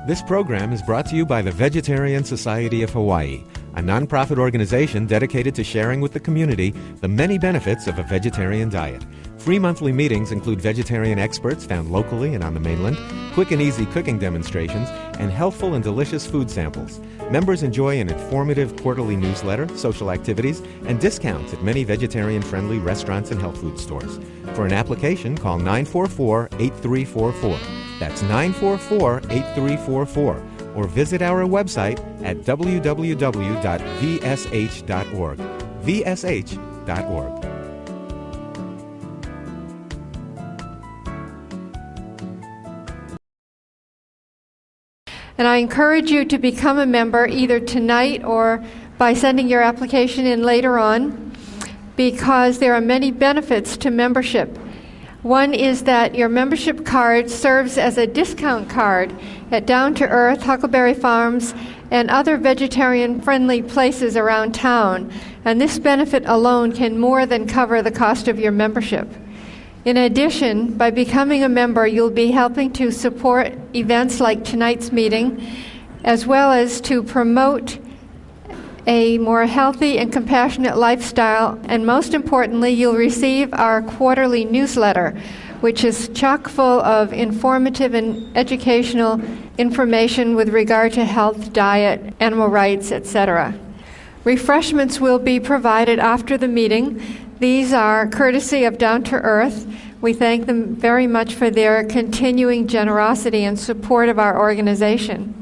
This program is brought to you by the Vegetarian Society of Hawaii, a nonprofit organization dedicated to sharing with the community the many benefits of a vegetarian diet. Free monthly meetings include vegetarian experts found locally and on the mainland, quick and easy cooking demonstrations, and healthful and delicious food samples. Members enjoy an informative quarterly newsletter, social activities, and discounts at many vegetarian-friendly restaurants and health food stores. For an application, call 944-8344. That's 944-8344. Or visit our website at www.vsh.org. vsh.org. And I encourage you to become a member either tonight or by sending your application in later on, because there are many benefits to membership. One is that your membership card serves as a discount card at Down to Earth, Huckleberry Farms, and other vegetarian-friendly places around town. And this benefit alone can more than cover the cost of your membership. In addition, by becoming a member, you'll be helping to support events like tonight's meeting, as well as to promote a more healthy and compassionate lifestyle. And most importantly, you'll receive our quarterly newsletter, which is chock full of informative and educational information with regard to health, diet, animal rights, etc. Refreshments will be provided after the meeting. These are courtesy of Down to Earth. We thank them very much for their continuing generosity and support of our organization.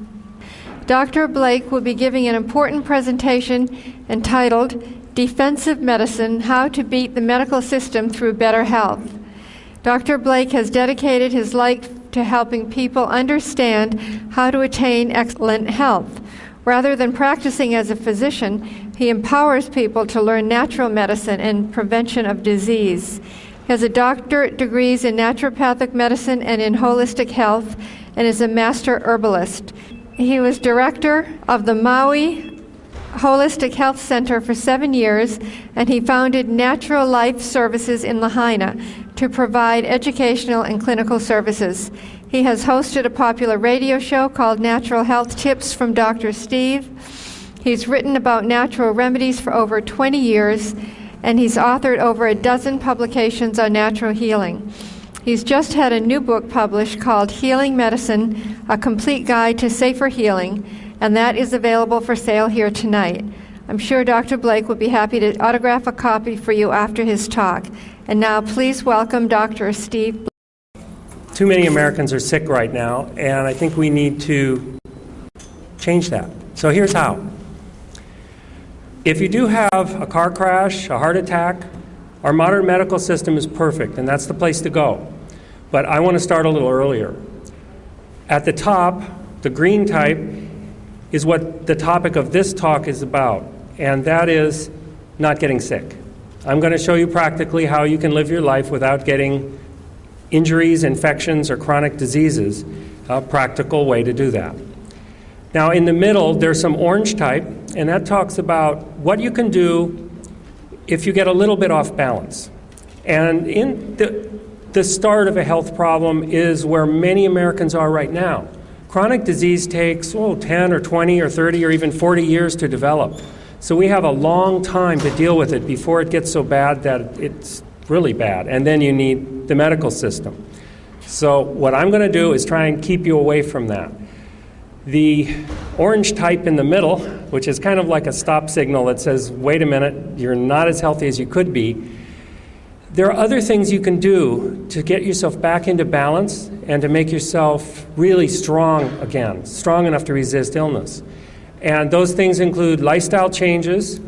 Dr. Blake will be giving an important presentation entitled Defensive Medicine: How to Beat the Medical System Through Better Health. Dr. Blake has dedicated his life to helping people understand how to attain excellent health. Rather than practicing as a physician, he empowers people to learn natural medicine and prevention of disease. He has a doctorate degrees in naturopathic medicine and in holistic health, and is a Master Herbalist. He was director of the Maui Holistic Health Center for 7 years, and he founded Natural Life Services in Lahaina to provide educational and clinical services. He has hosted a popular radio show called Natural Health Tips from Dr. Steve. He's written about natural remedies for over 20 years, and he's authored over a dozen publications on natural healing. He's just had a new book published called Healing Medicine, A Complete Guide to Safer Healing, and that is available for sale here tonight. I'm sure Dr. Blake will be happy to autograph a copy for you after his talk. And now please welcome Dr. Steve Blake. Too many Americans are sick right now, and I think we need to change that. So here's how. If you do have a car crash, a heart attack, our modern medical system is perfect, and that's the place to go. But I want to start a little earlier. At the top, the green type is what the topic of this talk is about, and that is not getting sick. I'm going to show you practically how you can live your life without getting injuries, infections, or chronic diseases, a practical way to do that. Now, in the middle, there's some orange type, and that talks about what you can do if you get a little bit off balance. And in the start of a health problem is where many Americans are right now. Chronic disease takes 10 or 20 or 30 or even 40 years to develop. So we have a long time to deal with it before it gets so bad that it's really bad, and then you need the medical system. So what I'm going to do is try and keep you away from that. The orange type in the middle, which is kind of like a stop signal that says, wait a minute, you're not as healthy as you could be. There are other things you can do to get yourself back into balance and to make yourself really strong again, strong enough to resist illness. And those things include lifestyle changes,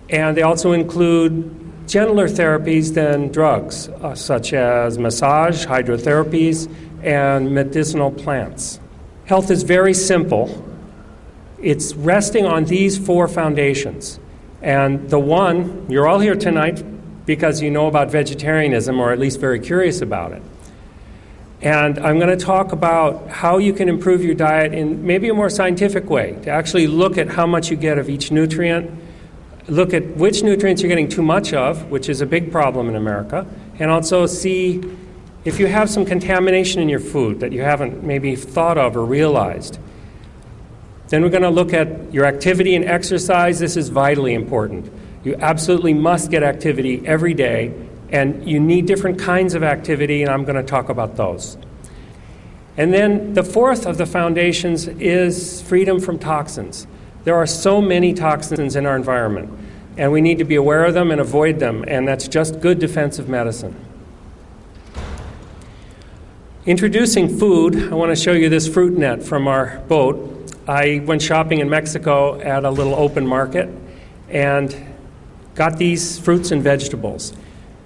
and they also include gentler therapies than drugs, such as massage, hydrotherapies, and medicinal plants. Health is very simple. It's resting on these four foundations. And the one, you're all here tonight because you know about vegetarianism, or at least very curious about it. And I'm going to talk about how you can improve your diet in maybe a more scientific way, to actually look at how much you get of each nutrient, look at which nutrients you're getting too much of, which is a big problem in America, and also see if you have some contamination in your food that you haven't maybe thought of or realized. Then we're going to look at your activity and exercise. This is vitally important. You absolutely must get activity every day, and you need different kinds of activity, and I'm going to talk about those. And then the fourth of the foundations is freedom from toxins. There are so many toxins in our environment, and we need to be aware of them and avoid them, and that's just good defensive medicine. Introducing food, I want to show you this fruit net from our boat. I went shopping in Mexico at a little open market and got these fruits and vegetables.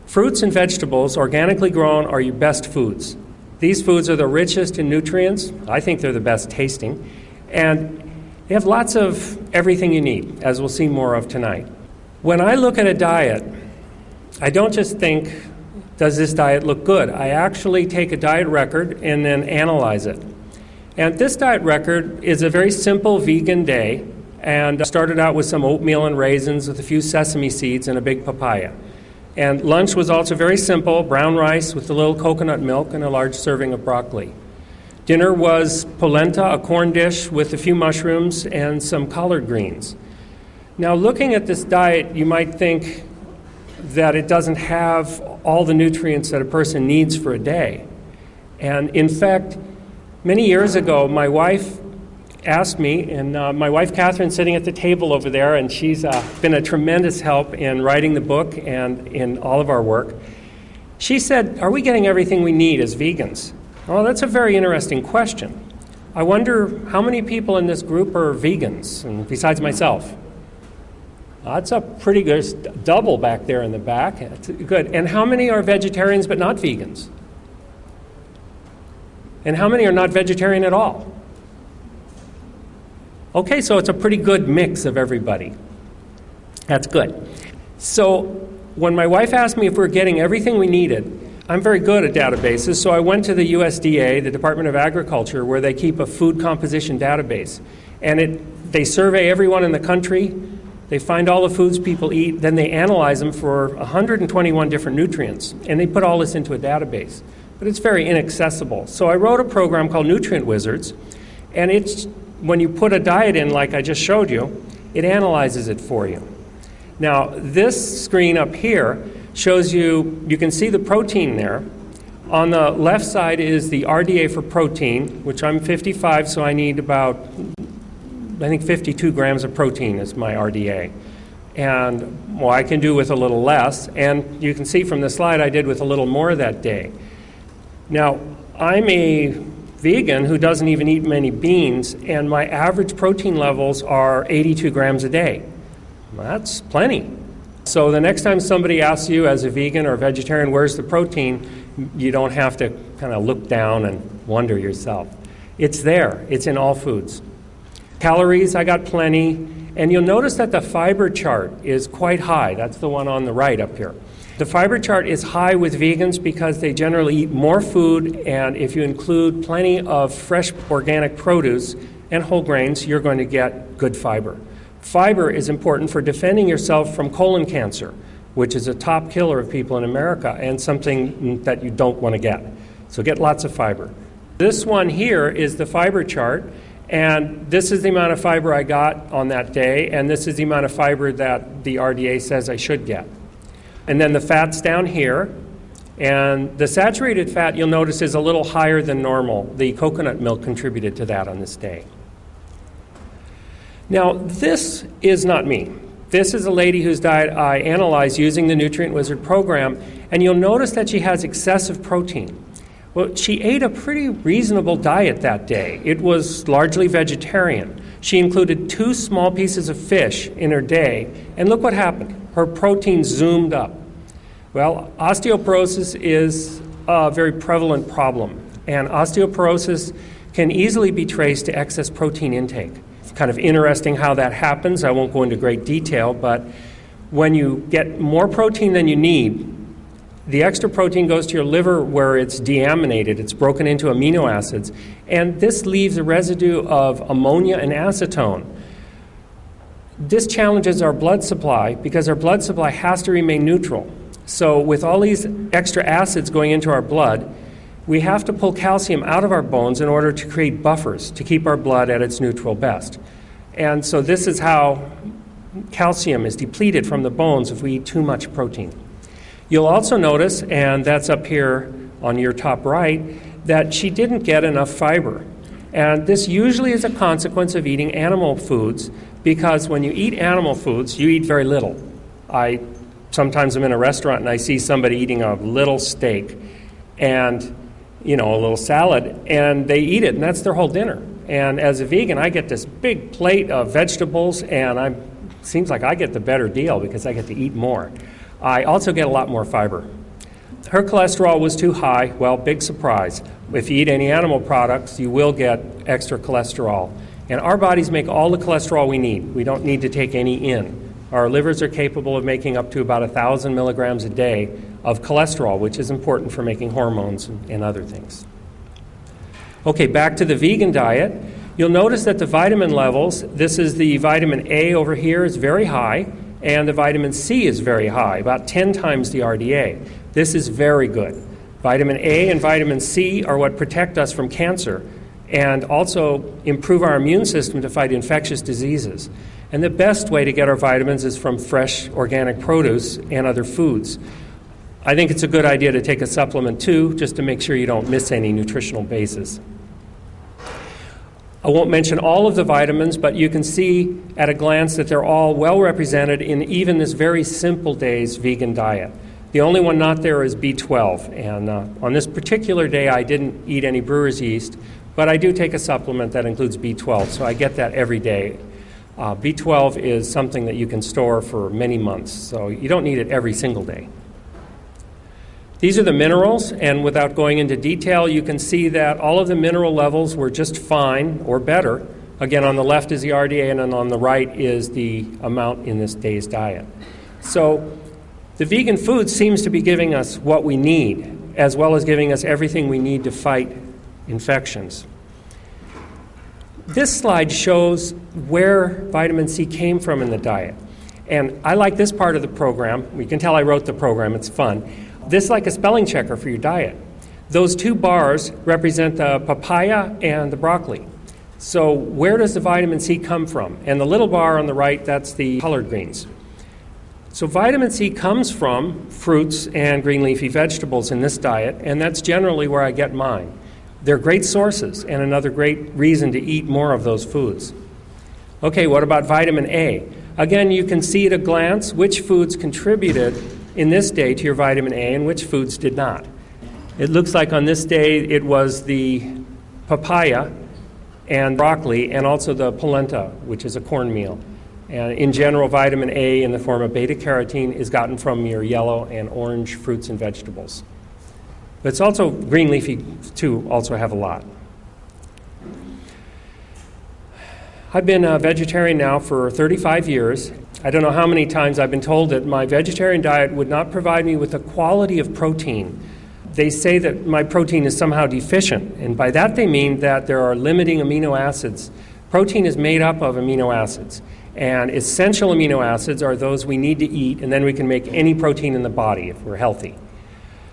Fruits and vegetables, organically grown, are your best foods. These foods are the richest in nutrients. I think they're the best tasting. And they have lots of everything you need, as we'll see more of tonight. When I look at a diet, I don't just think, does this diet look good? I actually take a diet record and then analyze it. And this diet record is a very simple vegan day, and started out with some oatmeal and raisins with a few sesame seeds and a big papaya. And lunch was also very simple, brown rice with a little coconut milk and a large serving of broccoli. Dinner was polenta, a corn dish with a few mushrooms and some collard greens. Now, looking at this diet, you might think that it doesn't have all the nutrients that a person needs for a day. And in fact, many years ago, my wife asked me, and my wife Catherine's sitting at the table over there, and she's been a tremendous help in writing the book and in all of our work. She said, are we getting everything we need as vegans? Well, that's a very interesting question. I wonder how many people in this group are vegans, and besides myself. That's a pretty good double back there in the back. That's good. And how many are vegetarians but not vegans? And how many are not vegetarian at all? Okay, so it's a pretty good mix of everybody. That's good. So when my wife asked me if we're getting everything we needed, I'm very good at databases, so I went to the USDA, the Department of Agriculture, where they keep a food composition database. And they survey everyone in the country. They find all the foods people eat, then they analyze them for 121 different nutrients, and they put all this into a database. But it's very inaccessible. So I wrote a program called Nutrient Wizards, and when you put a diet in like I just showed you, it analyzes it for you. Now, this screen up here shows you can see the protein there. On the left side is the RDA for protein, which I'm 55, so I need about, I think 52 grams of protein is my RDA. And, well, I can do with a little less. And you can see from the slide I did with a little more that day. Now, I'm a vegan who doesn't even eat many beans, and my average protein levels are 82 grams a day. Well, that's plenty. So the next time somebody asks you as a vegan or a vegetarian, where's the protein, you don't have to kind of look down and wonder yourself. It's there. It's in all foods. Calories, I got plenty. And you'll notice that the fiber chart is quite high. That's the one on the right up here. The fiber chart is high with vegans because they generally eat more food, and if you include plenty of fresh organic produce and whole grains, you're going to get good fiber. Fiber is important for defending yourself from colon cancer, which is a top killer of people in America and something that you don't want to get. So get lots of fiber. This one here is the fiber chart, and this is the amount of fiber I got on that day, and this is the amount of fiber that the RDA says I should get. And then the fat's down here, and the saturated fat, you'll notice, is a little higher than normal. The coconut milk contributed to that on this day. Now, this is not me. This is a lady whose diet I analyzed using the Nutrient Wizard program, and you'll notice that she has excessive protein. Well, she ate a pretty reasonable diet that day. It was largely vegetarian. She included 2 small pieces of fish in her day, and look what happened. Her protein zoomed up. Well, osteoporosis is a very prevalent problem, and osteoporosis can easily be traced to excess protein intake. It's kind of interesting how that happens. I won't go into great detail, but when you get more protein than you need, the extra protein goes to your liver where it's deaminated. It's broken into amino acids, and this leaves a residue of ammonia and acetone. This challenges our blood supply because our blood supply has to remain neutral. So with all these extra acids going into our blood, we have to pull calcium out of our bones in order to create buffers to keep our blood at its neutral best. And so this is how calcium is depleted from the bones if we eat too much protein. You'll also notice, and that's up here on your top right, that she didn't get enough fiber. And this usually is a consequence of eating animal foods, because when you eat animal foods, you eat very little. Sometimes I'm in a restaurant and I see somebody eating a little steak and, a little salad, and they eat it, and that's their whole dinner. And as a vegan, I get this big plate of vegetables, and seems like I get the better deal because I get to eat more. I also get a lot more fiber. Her cholesterol was too high. Well, big surprise. If you eat any animal products, you will get extra cholesterol. And our bodies make all the cholesterol we need. We don't need to take any in. Our livers are capable of making up to about 1,000 milligrams a day of cholesterol, which is important for making hormones and other things. Okay, back to the vegan diet. You'll notice that the vitamin levels, this is the vitamin A over here, is very high, and the vitamin C is very high, about 10 times the RDA. This is very good. Vitamin A and vitamin C are what protect us from cancer and also improve our immune system to fight infectious diseases. And the best way to get our vitamins is from fresh organic produce and other foods. I think it's a good idea to take a supplement too, just to make sure you don't miss any nutritional bases. I won't mention all of the vitamins, but you can see at a glance that they're all well represented in even this very simple day's vegan diet. The only one not there is B12, and on this particular day I didn't eat any brewer's yeast, but I do take a supplement that includes B12, so I get that every day. B12 is something that you can store for many months, so you don't need it every single day. These are the minerals, and without going into detail, you can see that all of the mineral levels were just fine or better. Again, on the left is the RDA, and then on the right is the amount in this day's diet. So the vegan food seems to be giving us what we need, as well as giving us everything we need to fight infections. This slide shows where vitamin C came from in the diet. And I like this part of the program. You can tell I wrote the program. It's fun. This is like a spelling checker for your diet. Those two bars represent the papaya and the broccoli. So where does the vitamin C come from? And the little bar on the right, that's the collard greens. So vitamin C comes from fruits and green leafy vegetables in this diet, and that's generally where I get mine. They're great sources and another great reason to eat more of those foods. Okay, what about vitamin A? Again, you can see at a glance which foods contributed in this day to your vitamin A and which foods did not. It looks like on this day it was the papaya and broccoli and also the polenta, which is a cornmeal. And in general, vitamin A in the form of beta-carotene is gotten from your yellow and orange fruits and vegetables. But it's also green leafy too, also have a lot. I've been a vegetarian now for 35 years. I don't know how many times I've been told that my vegetarian diet would not provide me with the quality of protein. They say that my protein is somehow deficient, and by that they mean that there are limiting amino acids. Protein is made up of amino acids, and essential amino acids are those we need to eat, and then we can make any protein in the body if we're healthy.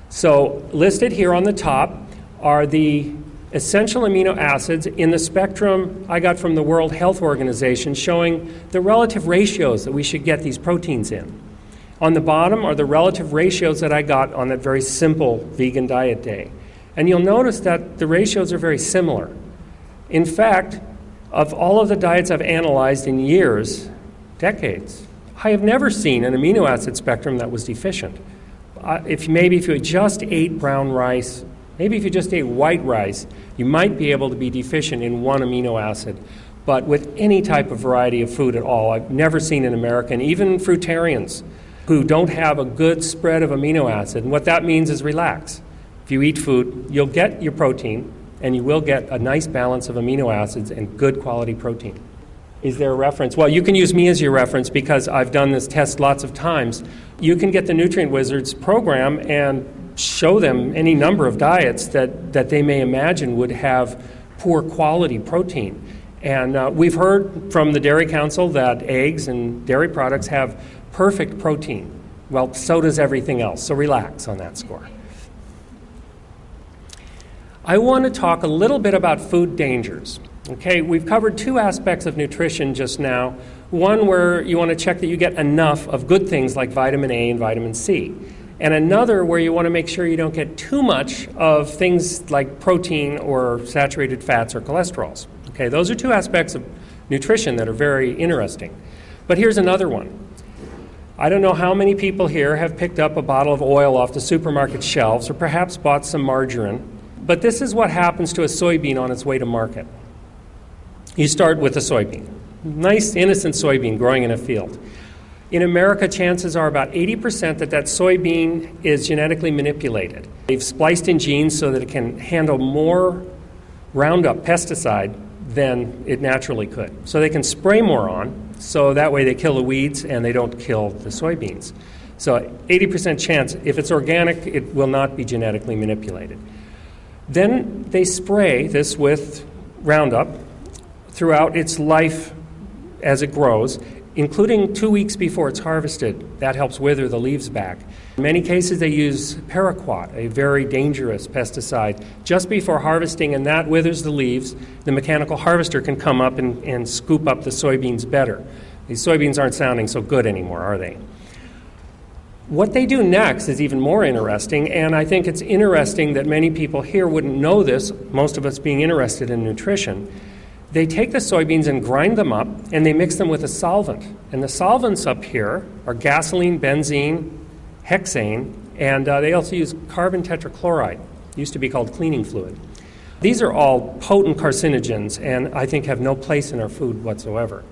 So listed here on the top are the essential amino acids in the spectrum I got from the World Health Organization showing the relative ratios that we should get these proteins in. On the bottom are the relative ratios that I got on that very simple vegan diet day. And you'll notice that the ratios are very similar. In fact, of all of the diets I've analyzed in years, decades, I have never seen an amino acid spectrum that was deficient. If you just ate brown rice, maybe if you just ate white rice, you might be able to be deficient in one amino acid. But with any type of variety of food at all, I've never seen an American, even fruitarians, who don't have a good spread of amino acid. And what that means is relax. If you eat food, you'll get your protein, and you will get a nice balance of amino acids and good quality protein. Is there a reference? Well, you can use me as your reference because I've done this test lots of times. You can get the Nutrient Wizards program and show them any number of diets that they may imagine would have poor quality protein. And we've heard from the Dairy Council that eggs and dairy products have perfect protein. Well, so does everything else, so relax on that score. I want to talk a little bit about food dangers. Okay, we've covered two aspects of nutrition just now. One where you want to check that you get enough of good things like vitamin A and vitamin C. And another where you want to make sure you don't get too much of things like protein or saturated fats or cholesterols. Okay, those are two aspects of nutrition that are very interesting. But here's another one. I don't know how many people here have picked up a bottle of oil off the supermarket shelves or perhaps bought some margarine, but this is what happens to a soybean on its way to market. You start with a soybean. Nice, innocent soybean growing in a field. In America, chances are about 80% that soybean is genetically manipulated. They've spliced in genes so that it can handle more Roundup pesticide than it naturally could. So they can spray more on, so that way they kill the weeds and they don't kill the soybeans. So 80% chance, if it's organic, it will not be genetically manipulated. Then they spray this with Roundup throughout its life as it grows, including 2 weeks before it's harvested. That helps wither the leaves back. In many cases, they use paraquat, a very dangerous pesticide, just before harvesting, and that withers the leaves. The mechanical harvester can come up and scoop up the soybeans better. These soybeans aren't sounding so good anymore, are they? What they do next is even more interesting, and I think it's interesting that many people here wouldn't know this, most of us being interested in nutrition. They take the soybeans and grind them up, and they mix them with a solvent. And the solvents up here are gasoline, benzene, hexane, and they also use carbon tetrachloride. It used to be called cleaning fluid. These are all potent carcinogens, and I think have no place in our food whatsoever.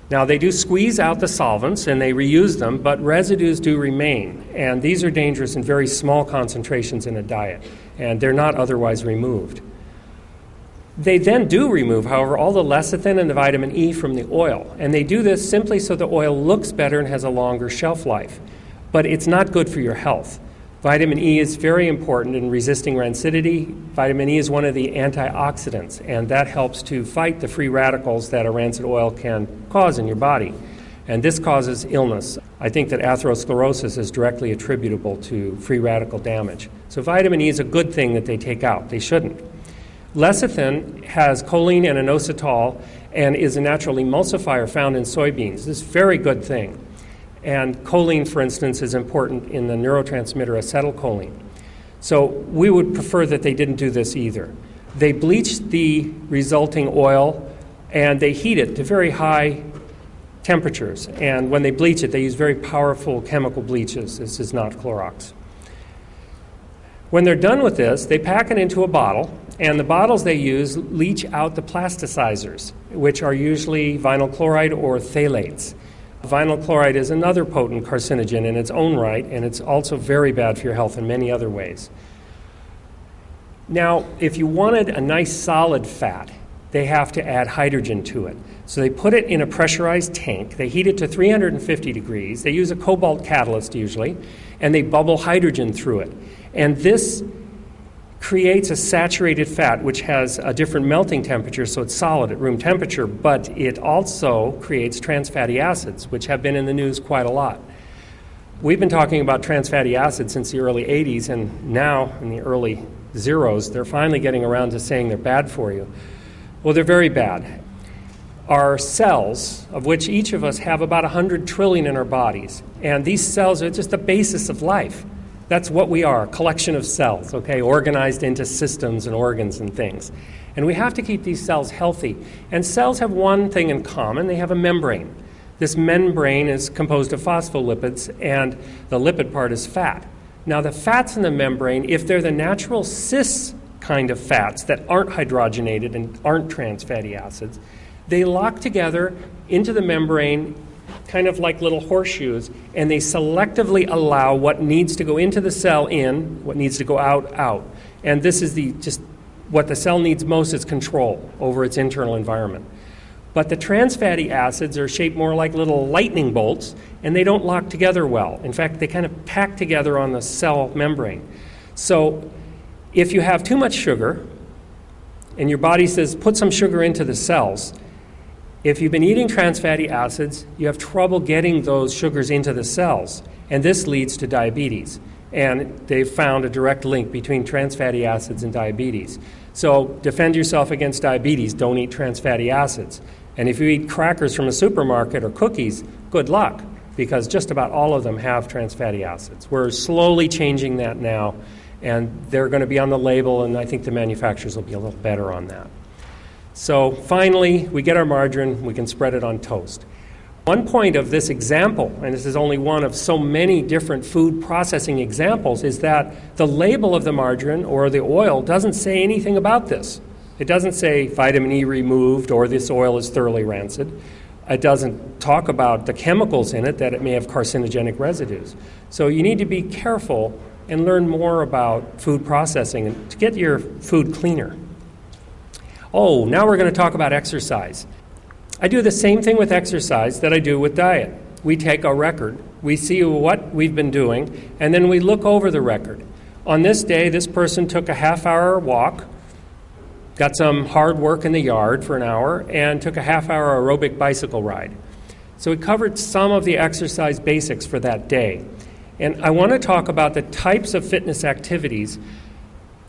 Now, they do squeeze out the solvents, and they reuse them, but residues do remain. And these are dangerous in very small concentrations in a diet, and they're not otherwise removed. They then do remove, however, all the lecithin and the vitamin E from the oil. And they do this simply so the oil looks better and has a longer shelf life. But it's not good for your health. Vitamin E is very important in resisting rancidity. Vitamin E is one of the antioxidants, and that helps to fight the free radicals that a rancid oil can cause in your body. And this causes illness. I think that atherosclerosis is directly attributable to free radical damage. So vitamin E is a good thing that they take out. They shouldn't. Lecithin has choline and inositol and is a natural emulsifier found in soybeans. This is a very good thing. And choline, for instance, is important in the neurotransmitter acetylcholine. So we would prefer that they didn't do this either. They bleach the resulting oil and they heat it to very high temperatures. And when they bleach it, they use very powerful chemical bleaches. This is not Clorox. When they're done with this, they pack it into a bottle, and the bottles they use leach out the plasticizers, which are usually vinyl chloride or phthalates. Vinyl chloride is another potent carcinogen in its own right, and it's also very bad for your health in many other ways. Now, if you wanted a nice solid fat, they have to add hydrogen to it. So they put it in a pressurized tank, they heat it to 350 degrees, they use a cobalt catalyst usually, and they bubble hydrogen through it. And this creates a saturated fat which has a different melting temperature, so it's solid at room temperature, but it also creates trans fatty acids, which have been in the news quite a lot. We've been talking about trans fatty acids since the early 80s, and now in the early zeros, they're finally getting around to saying they're bad for you. Well, they're very bad. Our cells, of which each of us have about 100 trillion in our bodies, and these cells are just the basis of life. That's what we are, a collection of cells, okay, organized into systems and organs and things. And we have to keep these cells healthy. And cells have one thing in common. They have a membrane. This membrane is composed of phospholipids, and the lipid part is fat. Now, the fats in the membrane, if they're the natural cis kind of fats that aren't hydrogenated and aren't trans fatty acids, they lock together into the membrane kind of like little horseshoes, and they selectively allow what needs to go into the cell in, what needs to go out, out. And this is just what the cell needs most is control over its internal environment. But the trans fatty acids are shaped more like little lightning bolts, and they don't lock together well. In fact, they kind of pack together on the cell membrane. So if you have too much sugar, and your body says, put some sugar into the cells, if you've been eating trans fatty acids, you have trouble getting those sugars into the cells, and this leads to diabetes. And they've found a direct link between trans fatty acids and diabetes. So defend yourself against diabetes. Don't eat trans fatty acids. And if you eat crackers from a supermarket or cookies, good luck, because just about all of them have trans fatty acids. We're slowly changing that now, and they're going to be on the label, and I think the manufacturers will be a little better on that. So finally, we get our margarine, we can spread it on toast. One point of this example, and this is only one of so many different food processing examples, is that the label of the margarine or the oil doesn't say anything about this. It doesn't say vitamin E removed or this oil is thoroughly rancid. It doesn't talk about the chemicals in it, that it may have carcinogenic residues. So you need to be careful and learn more about food processing to get your food cleaner. Oh, now we're going to talk about exercise. I do the same thing with exercise that I do with diet. We take a record, we see what we've been doing, and then we look over the record. On this day, this person took a half-hour walk, got some hard work in the yard for an hour, and took a half-hour aerobic bicycle ride. So we covered some of the exercise basics for that day. And I want to talk about the types of fitness activities.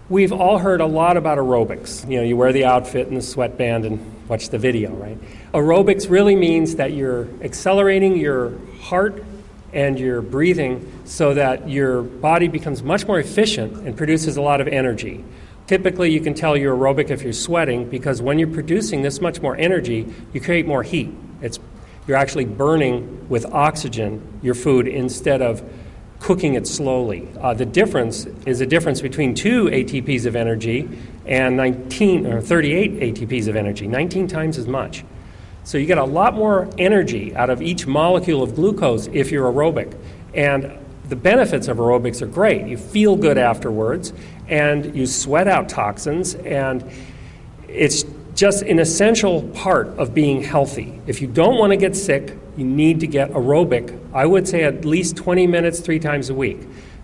We've all heard a lot about aerobics. You know, you wear the outfit and the sweatband and watch the video, right? Aerobics really means that you're accelerating your heart and your breathing so that your body becomes much more efficient and produces a lot of energy. Typically, you can tell you're aerobic if you're sweating, because when you're producing this much more energy, you create more heat. You're actually burning with oxygen your food instead of cooking it slowly. The difference is a difference between 2 ATPs of energy and 38 ATPs of energy, 19 times as much. So you get a lot more energy out of each molecule of glucose if you're aerobic. And the benefits of aerobics are great. You feel good afterwards, and you sweat out toxins, and it's just an essential part of being healthy. If you don't want to get sick, you need to get aerobic. I would say at least 20 minutes 3 times a week.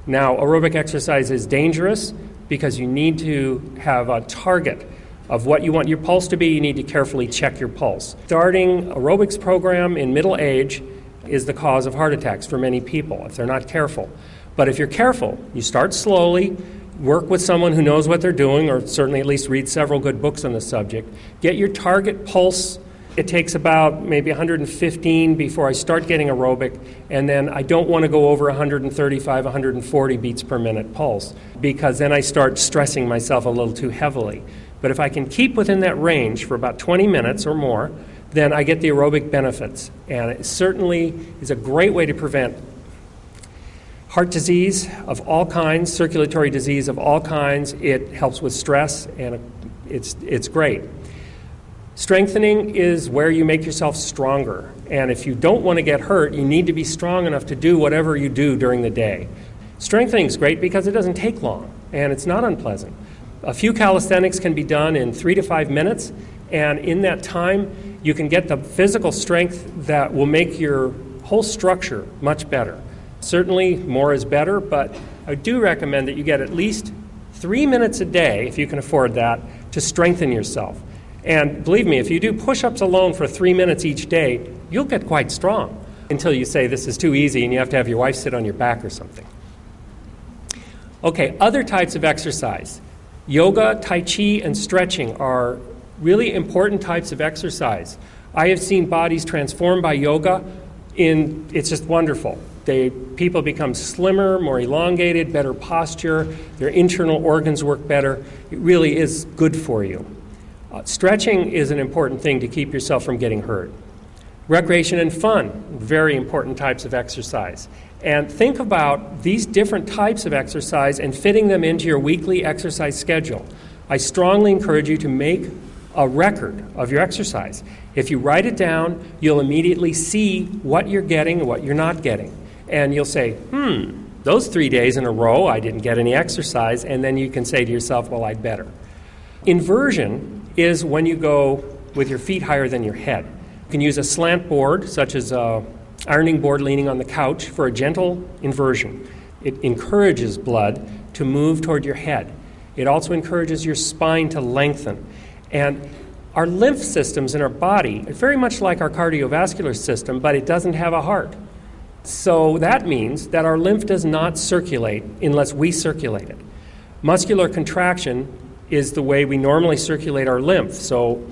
Now, aerobic exercise is dangerous because you need to have a target of what you want your pulse to be. You need to carefully check your pulse. Starting aerobics program in middle age is the cause of heart attacks for many people if they're not careful. But if you're careful, you start slowly, work with someone who knows what they're doing, or certainly at least read several good books on the subject. Get your target pulse. It takes about maybe 115 before I start getting aerobic, and then I don't want to go over 135, 140 beats per minute pulse, because then I start stressing myself a little too heavily. But if I can keep within that range for about 20 minutes or more, then I get the aerobic benefits. And it certainly is a great way to prevent heart disease of all kinds, circulatory disease of all kinds. It helps with stress, and it's great. Strengthening is where you make yourself stronger. And if you don't want to get hurt, you need to be strong enough to do whatever you do during the day. Strengthening is great because it doesn't take long, and it's not unpleasant. A few calisthenics can be done in 3 to 5 minutes, and in that time, you can get the physical strength that will make your whole structure much better. Certainly, more is better, but I do recommend that you get at least 3 minutes a day, if you can afford that, to strengthen yourself. And believe me, if you do push-ups alone for 3 minutes each day, you'll get quite strong until you say this is too easy and you have to have your wife sit on your back or something. Okay, other types of exercise. Yoga, Tai Chi, and stretching are really important types of exercise. I have seen bodies transformed by yoga. It's just wonderful. People become slimmer, more elongated, better posture, their internal organs work better. It really is good for you. Stretching is an important thing to keep yourself from getting hurt. Recreation and fun, very important types of exercise. And think about these different types of exercise and fitting them into your weekly exercise schedule. I strongly encourage you to make a record of your exercise. If you write it down, you'll immediately see what you're getting and what you're not getting. And you'll say, those 3 days in a row I didn't get any exercise, and then you can say to yourself, well, I'd better. Inversion is when you go with your feet higher than your head. You can use a slant board, such as an ironing board leaning on the couch, for a gentle inversion. It encourages blood to move toward your head. It also encourages your spine to lengthen. And our lymph systems in our body are very much like our cardiovascular system, but it doesn't have a heart. So that means that our lymph does not circulate unless we circulate it. Muscular contraction is the way we normally circulate our lymph. So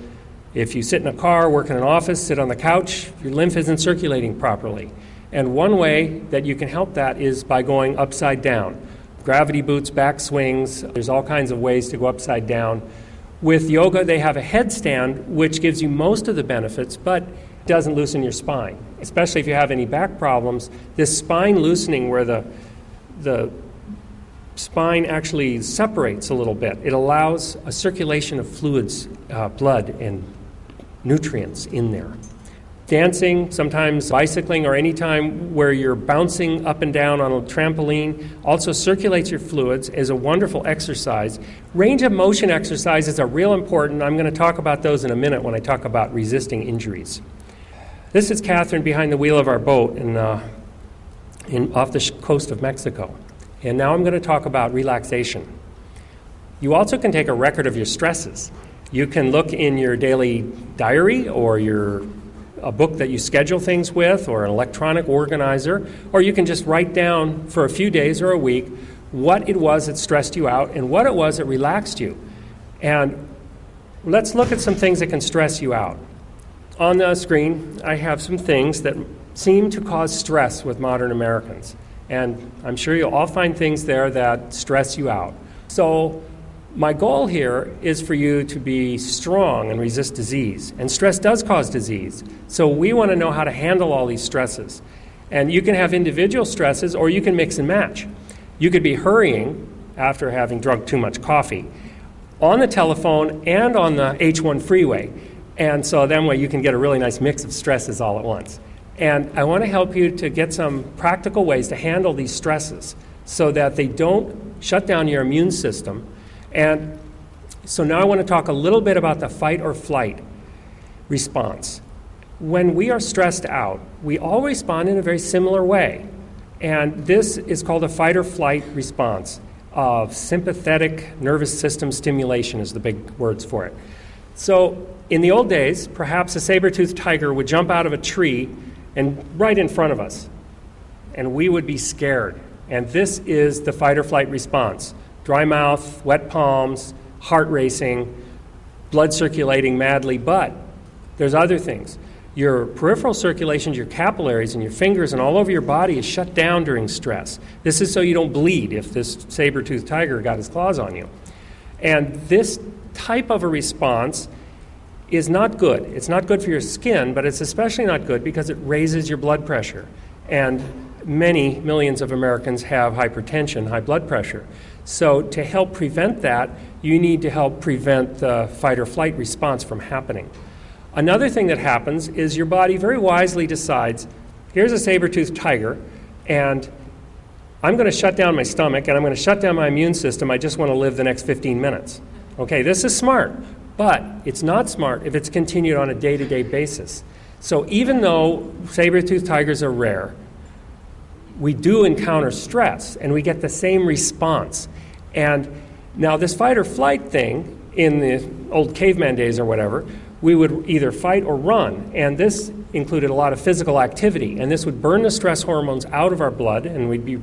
if you sit in a car, work in an office, sit on the couch, your lymph isn't circulating properly. And one way that you can help that is by going upside down. Gravity boots, back swings, there's all kinds of ways to go upside down. With yoga, they have a headstand, which gives you most of the benefits, but doesn't loosen your spine. Especially if you have any back problems, this spine loosening where the spine actually separates a little bit. It allows a circulation of fluids, blood, and nutrients in there. Dancing, sometimes bicycling, or any time where you're bouncing up and down on a trampoline also circulates your fluids, is a wonderful exercise. Range of motion exercises are real important. I'm going to talk about those in a minute when I talk about resisting injuries. This is Catherine behind the wheel of our boat off the coast of Mexico. And now I'm going to talk about relaxation. You also can take a record of your stresses. You can look in your daily diary or a book that you schedule things with or an electronic organizer, or you can just write down for a few days or a week what it was that stressed you out and what it was that relaxed you. And let's look at some things that can stress you out. On the screen, I have some things that seem to cause stress with modern Americans. And I'm sure you'll all find things there that stress you out. So my goal here is for you to be strong and resist disease. And stress does cause disease. So we want to know how to handle all these stresses. And you can have individual stresses, or you can mix and match. You could be hurrying after having drunk too much coffee on the telephone and on the H1 freeway. And so that way you can get a really nice mix of stresses all at once. And I want to help you to get some practical ways to handle these stresses so that they don't shut down your immune system. And so now I want to talk a little bit about the fight or flight response. When we are stressed out, we all respond in a very similar way. And this is called a fight or flight response of sympathetic nervous system stimulation is the big words for it. So in the old days, perhaps a saber-toothed tiger would jump out of a tree and right in front of us, and we would be scared. And this is the fight or flight response. Dry mouth, wet palms, heart racing, blood circulating madly, but there's other things. Your peripheral circulation, your capillaries and your fingers and all over your body is shut down during stress. This is so you don't bleed if this saber-toothed tiger got his claws on you. And this type of a response is not good. It's not good for your skin, but it's especially not good because it raises your blood pressure. And many millions of Americans have hypertension, high blood pressure. So to help prevent that, you need to help prevent the fight or flight response from happening. Another thing that happens is your body very wisely decides, here's a saber-toothed tiger, and I'm going to shut down my stomach, and I'm going to shut down my immune system. I just want to live the next 15 minutes. Okay, this is smart. But it's not smart if it's continued on a day-to-day basis. So even though saber-toothed tigers are rare, we do encounter stress, and we get the same response. And now this fight or flight thing, in the old caveman days or whatever, we would either fight or run. And this included a lot of physical activity. And this would burn the stress hormones out of our blood, and we'd be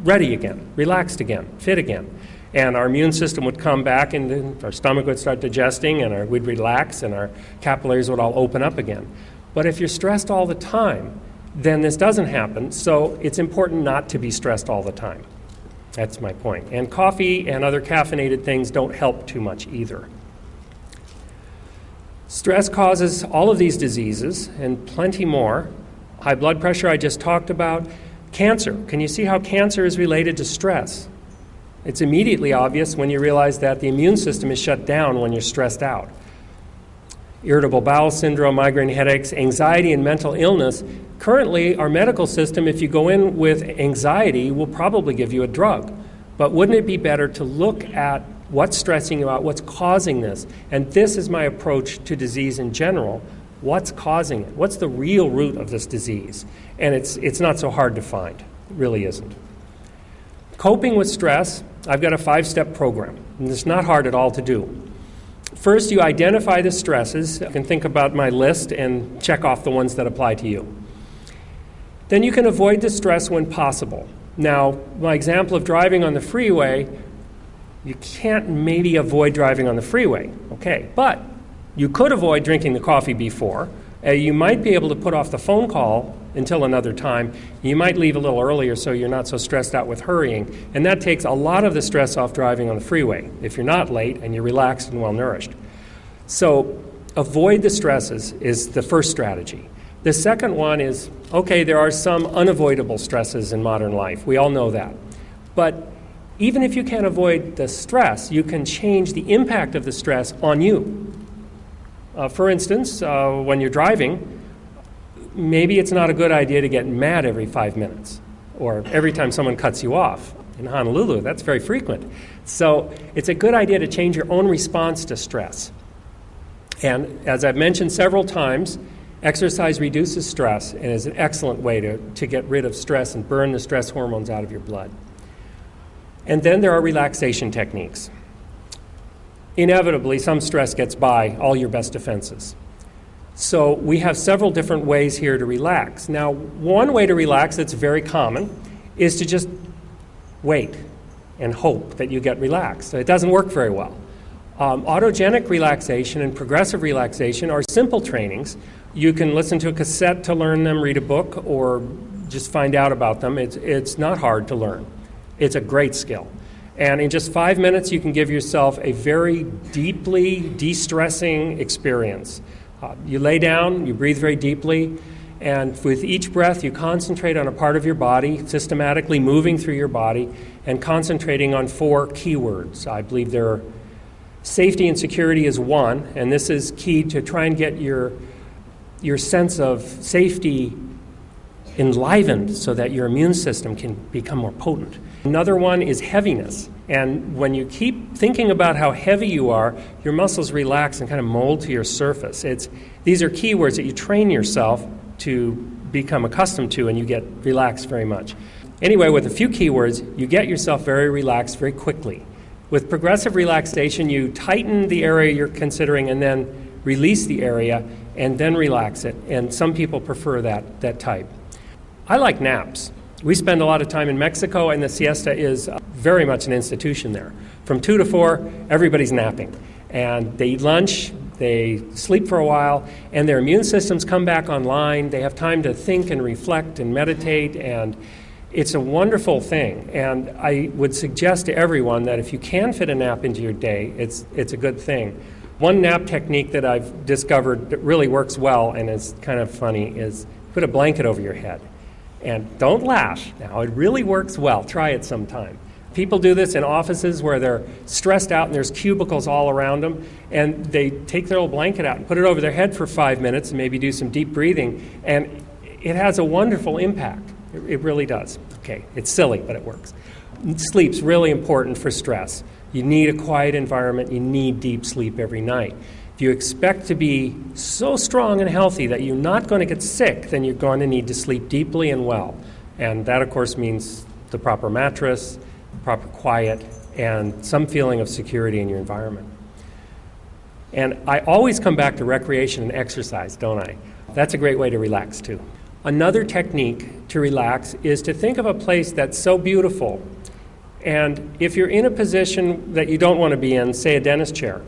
ready again, relaxed again, fit again. And our immune system would come back, and our stomach would start digesting, and we'd relax, and our capillaries would all open up again. But if you're stressed all the time, then this doesn't happen, so it's important not to be stressed all the time. That's my point. And coffee and other caffeinated things don't help too much either. Stress causes all of these diseases, and plenty more. High blood pressure I just talked about. Cancer. Can you see how cancer is related to stress? It's immediately obvious when you realize that the immune system is shut down when you're stressed out. Irritable bowel syndrome, migraine headaches, anxiety, and mental illness. Currently, our medical system, if you go in with anxiety, will probably give you a drug. But wouldn't it be better to look at what's stressing you out, what's causing this? And this is my approach to disease in general. What's causing it? What's the real root of this disease? And it's not so hard to find. It really isn't. Coping with stress, I've got a 5-step program, and it's not hard at all to do. First, you identify the stresses. You can think about my list and check off the ones that apply to you. then you can avoid the stress when possible. Now, my example of driving on the freeway, you can't maybe avoid driving on the freeway, okay, but you could avoid drinking the coffee before. You might be able to put off the phone call until another time. You might leave a little earlier so you're not so stressed out with hurrying, and that takes a lot of the stress off driving on the freeway if you're not late and you're relaxed and well-nourished. So avoid the stresses is the first strategy. The second one is, okay, there are some unavoidable stresses in modern life. We all know that. But even if you can't avoid the stress, you can change the impact of the stress on you. For instance, when you're driving, maybe it's not a good idea to get mad every 5 minutes or every time someone cuts you off. In Honolulu, that's very frequent. So it's a good idea to change your own response to stress. And as I've mentioned several times, exercise reduces stress and is an excellent way to get rid of stress and burn the stress hormones out of your blood. And then there are relaxation techniques. Inevitably, some stress gets by all your best defenses. So we have several different ways here to relax. Now, one way to relax that's very common is to just wait and hope that you get relaxed. It doesn't work very well. Autogenic relaxation and progressive relaxation are simple trainings. You can listen to a cassette to learn them, read a book, or just find out about them. It's not hard to learn. It's a great skill. And in just 5 minutes, you can give yourself a very deeply de-stressing experience. You lay down, you breathe very deeply, and with each breath, you concentrate on a part of your body, systematically moving through your body, and concentrating on 4 keywords. I believe there are safety and security is one, and this is key to try and get your sense of safety enlivened so that your immune system can become more potent. Another one is heaviness. And when you keep thinking about how heavy you are, your muscles relax and kind of mold to your surface. These are keywords that you train yourself to become accustomed to, and you get relaxed very much. Anyway, with a few keywords, you get yourself very relaxed very quickly. With progressive relaxation, you tighten the area you're considering and then release the area and then relax it. And some people prefer that type. I like naps. We spend a lot of time in Mexico, and the siesta is very much an institution there. From 2 to 4, everybody's napping. And they eat lunch, they sleep for a while, and their immune systems come back online. They have time to think and reflect and meditate, and it's a wonderful thing. And I would suggest to everyone that if you can fit a nap into your day, it's a good thing. One nap technique that I've discovered that really works well and is kind of funny is put a blanket over your head. And don't laugh. Now, it really works well. Try it sometime. People do this in offices where they're stressed out and there's cubicles all around them, and they take their little blanket out and put it over their head for 5 minutes and maybe do some deep breathing, and it has a wonderful impact. It really does. Okay, it's silly, but it works. Sleep's really important for stress. You need a quiet environment. You need deep sleep every night. If you expect to be so strong and healthy that you're not going to get sick, then you're going to need to sleep deeply and well. And that, of course, means the proper mattress, proper quiet, and some feeling of security in your environment. And I always come back to recreation and exercise, don't I? That's a great way to relax, too. Another technique to relax is to think of a place that's so beautiful. And if you're in a position that you don't want to be in, say a dentist chair,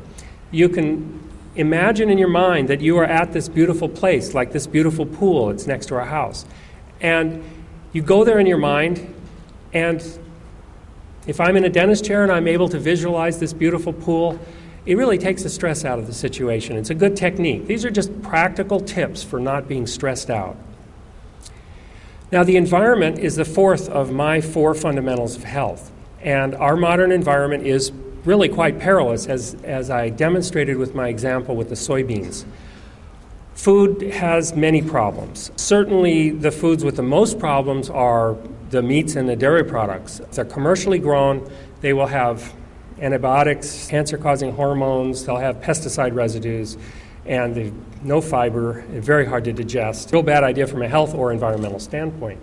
you can imagine in your mind that you are at this beautiful place, like this beautiful pool. It's next to our house. And you go there in your mind, and if I'm in a dentist chair and I'm able to visualize this beautiful pool, it really takes the stress out of the situation. It's a good technique. These are just practical tips for not being stressed out. Now, the environment is the fourth of my 4 fundamentals of health. And our modern environment is really quite perilous, as I demonstrated with my example with the soybeans. Food has many problems. Certainly the foods with the most problems are the meats and the dairy products. They're commercially grown. They will have antibiotics, cancer-causing hormones. They'll have pesticide residues, and they've no fiber, very hard to digest. Real bad idea from a health or environmental standpoint.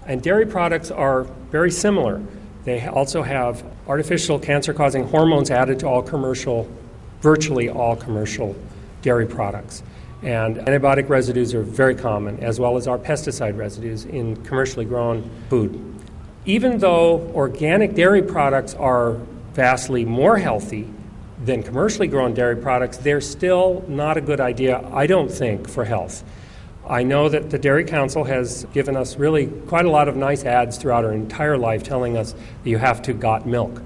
And dairy products are very similar. They also have artificial cancer-causing hormones added to virtually all commercial dairy products. And antibiotic residues are very common, as well as our pesticide residues in commercially grown food. Even though organic dairy products are vastly more healthy than commercially grown dairy products, they're still not a good idea, I don't think, for health. I know that the Dairy Council has given us really quite a lot of nice ads throughout our entire life telling us that you have to got milk.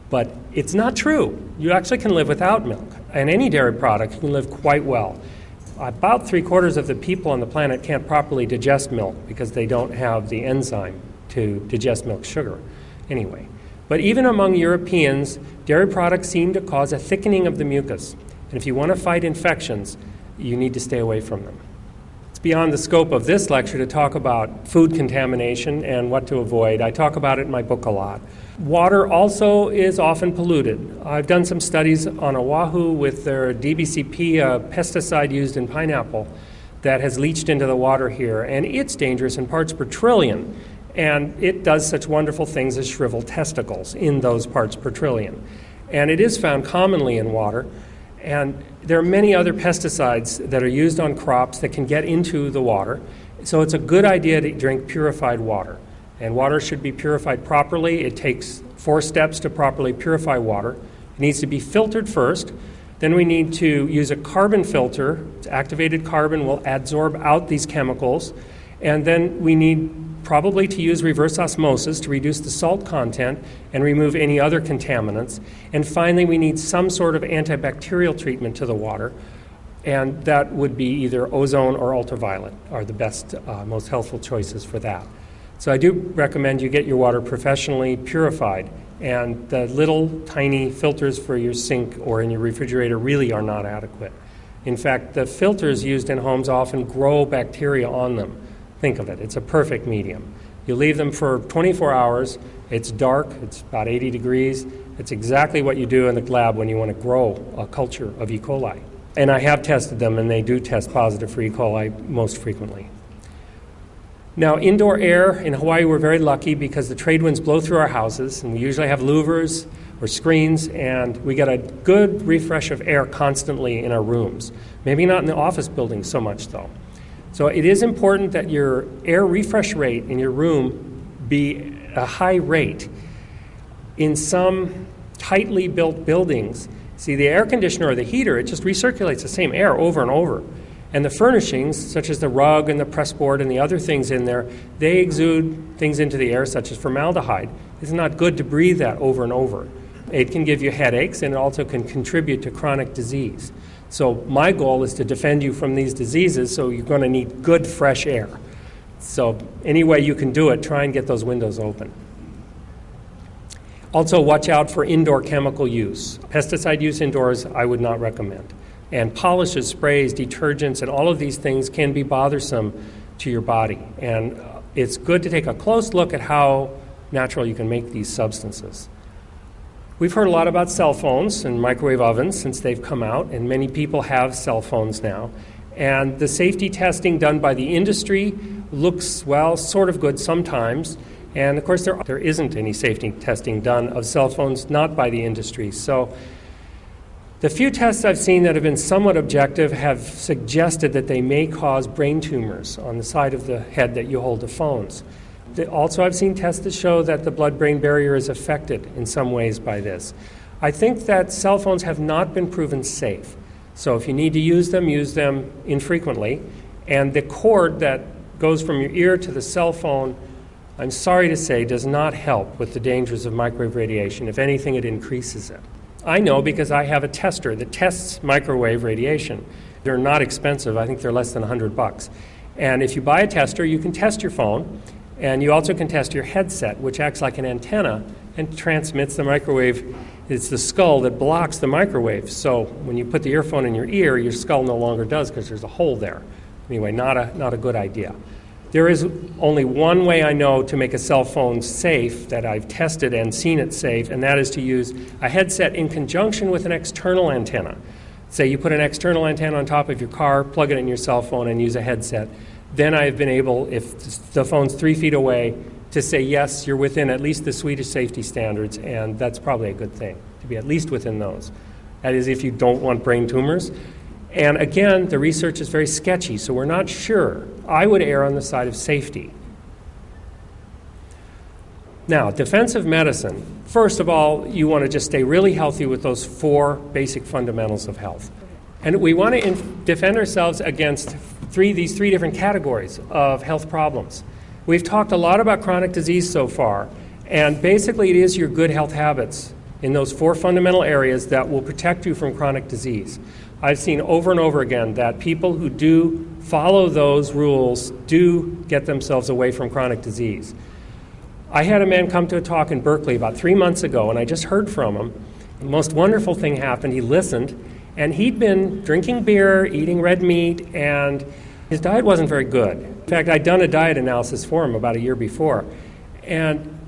But it's not true. You actually can live without milk. And any dairy product, you can live quite well. About 3/4 of the people on the planet can't properly digest milk because they don't have the enzyme to digest milk sugar anyway. But even among Europeans, dairy products seem to cause a thickening of the mucus. And if you want to fight infections, you need to stay away from them. It's beyond the scope of this lecture to talk about food contamination and what to avoid. I talk about it in my book a lot. Water also is often polluted. I've done some studies on Oahu with their DBCP, a pesticide used in pineapple, that has leached into the water here, and it's dangerous in parts per trillion. And it does such wonderful things as shrivel testicles in those parts per trillion. And it is found commonly in water. And there are many other pesticides that are used on crops that can get into the water. So it's a good idea to drink purified water. And water should be purified properly. It takes 4 steps to properly purify water. It needs to be filtered first. Then we need to use a carbon filter. Activated carbon will adsorb out these chemicals. And then we need probably to use reverse osmosis to reduce the salt content and remove any other contaminants. And finally, we need some sort of antibacterial treatment to the water, and that would be either ozone or ultraviolet are the best, most healthful choices for that. So I do recommend you get your water professionally purified, and the little tiny filters for your sink or in your refrigerator really are not adequate. In fact, the filters used in homes often grow bacteria on them. Think of it. It's a perfect medium. You leave them for 24 hours. It's dark. It's about 80 degrees. It's exactly what you do in the lab when you want to grow a culture of E. coli. And I have tested them, and they do test positive for E. coli most frequently. Now, indoor air, in Hawaii we're very lucky because the trade winds blow through our houses, and we usually have louvers or screens, and we get a good refresh of air constantly in our rooms. Maybe not in the office building so much, though. So it is important that your air refresh rate in your room be a high rate. In some tightly built buildings, see, the air conditioner or the heater, it just recirculates the same air over and over. And the furnishings, such as the rug and the pressboard and the other things in there, they exude things into the air, such as formaldehyde. It's not good to breathe that over and over. It can give you headaches, and it also can contribute to chronic disease. So my goal is to defend you from these diseases, so you're going to need good, fresh air. So any way you can do it, try and get those windows open. Also, watch out for indoor chemical use. Pesticide use indoors, I would not recommend. And polishes, sprays, detergents, and all of these things can be bothersome to your body. And it's good to take a close look at how natural you can make these substances. We've heard a lot about cell phones and microwave ovens since they've come out, and many people have cell phones now. And the safety testing done by the industry looks, well, sort of good sometimes. And, of course, there isn't any safety testing done of cell phones, not by the industry. So the few tests I've seen that have been somewhat objective have suggested that they may cause brain tumors on the side of the head that you hold the phones. Also, I've seen tests that show that the blood-brain barrier is affected in some ways by this. I think that cell phones have not been proven safe. So if you need to use them infrequently. And the cord that goes from your ear to the cell phone, I'm sorry to say, does not help with the dangers of microwave radiation. If anything, it increases it. I know because I have a tester that tests microwave radiation. They're not expensive. I think they're less than $100. And if you buy a tester, you can test your phone. And you also can test your headset, which acts like an antenna and transmits the microwave. It's the skull that blocks the microwave. So when you put the earphone in your ear, your skull no longer does because there's a hole there. Anyway, not a good idea. There is only one way I know to make a cell phone safe that I've tested and seen it safe, and that is to use a headset in conjunction with an external antenna. Say you put an external antenna on top of your car, plug it in your cell phone, and use a headset. Then I've been able, if the phone's 3 feet away, to say, yes, you're within at least the Swedish safety standards, and that's probably a good thing, to be at least within those. That is if you don't want brain tumors. And again, the research is very sketchy, so we're not sure. I would err on the side of safety. Now, defensive medicine. First of all, you want to just stay really healthy with those 4 basic fundamentals of health. And we want to defend ourselves against these three different categories of health problems. We've talked a lot about chronic disease so far, and basically it is your good health habits in those 4 fundamental areas that will protect you from chronic disease. I've seen over and over again that people who do follow those rules do get themselves away from chronic disease. I had a man come to a talk in Berkeley about 3 months ago, and I just heard from him. The most wonderful thing happened. He listened, and he'd been drinking beer, eating red meat, and his diet wasn't very good. In fact, I'd done a diet analysis for him about a year before, and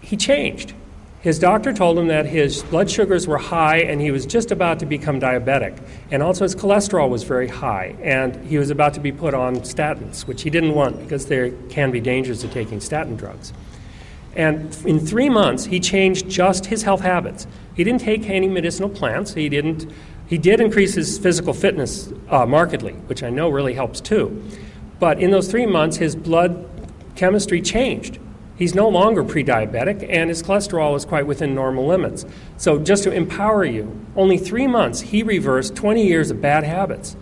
he changed. His doctor told him that his blood sugars were high and he was just about to become diabetic. And also his cholesterol was very high, and he was about to be put on statins, which he didn't want because there can be dangers of taking statin drugs. And in 3 months, he changed just his health habits. He didn't take any medicinal plants. He did increase his physical fitness markedly, which I know really helps too. But in those 3 months, his blood chemistry changed. He's no longer pre-diabetic, and his cholesterol is quite within normal limits. So just to empower you, only 3 months, he reversed 20 years of bad habits.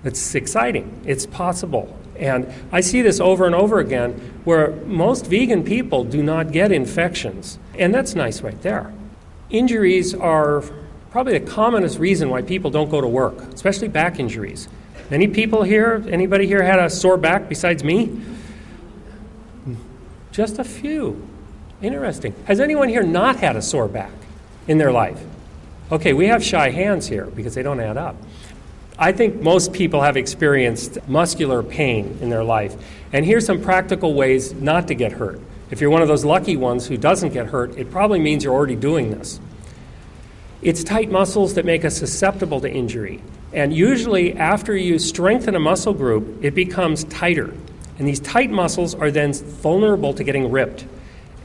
It's exciting. It's possible. And I see this over and over again, where most vegan people do not get infections. And that's nice right there. Injuries are probably the commonest reason why people don't go to work, especially back injuries. Anybody here had a sore back besides me? Just a few. Interesting. Has anyone here not had a sore back in their life? Okay, we have shy hands here because they don't add up. I think most people have experienced muscular pain in their life. And here's some practical ways not to get hurt. If you're one of those lucky ones who doesn't get hurt, it probably means you're already doing this. It's tight muscles that make us susceptible to injury. And usually after you strengthen a muscle group, it becomes tighter. And these tight muscles are then vulnerable to getting ripped.